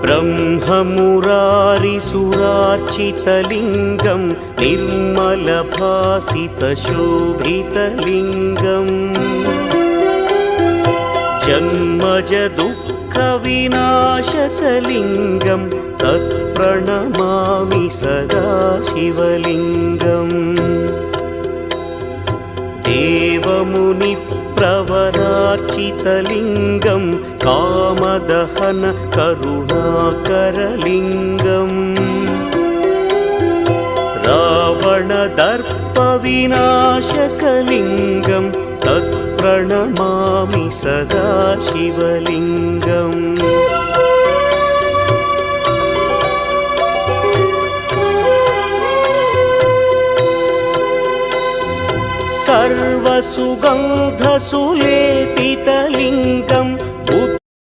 ब्रह्ममुरारिसुरार्चितलिङ्गं निर्मलभासितशोभितलिङ्गम् जन्मजदुःखविनाशकलिङ्गं तत्प्रणमामि सदा शिवलिङ्गम् देवमुनिप्रवरार्चितलिङ्गं कामदहन करुणाकरलिङ्गम् रावणदर्पविनाशकलिङ्गं तत्प्रणमामि सदा शिवलिङ्गम् सर्वसुगन्धसुलेपितलिङ्गं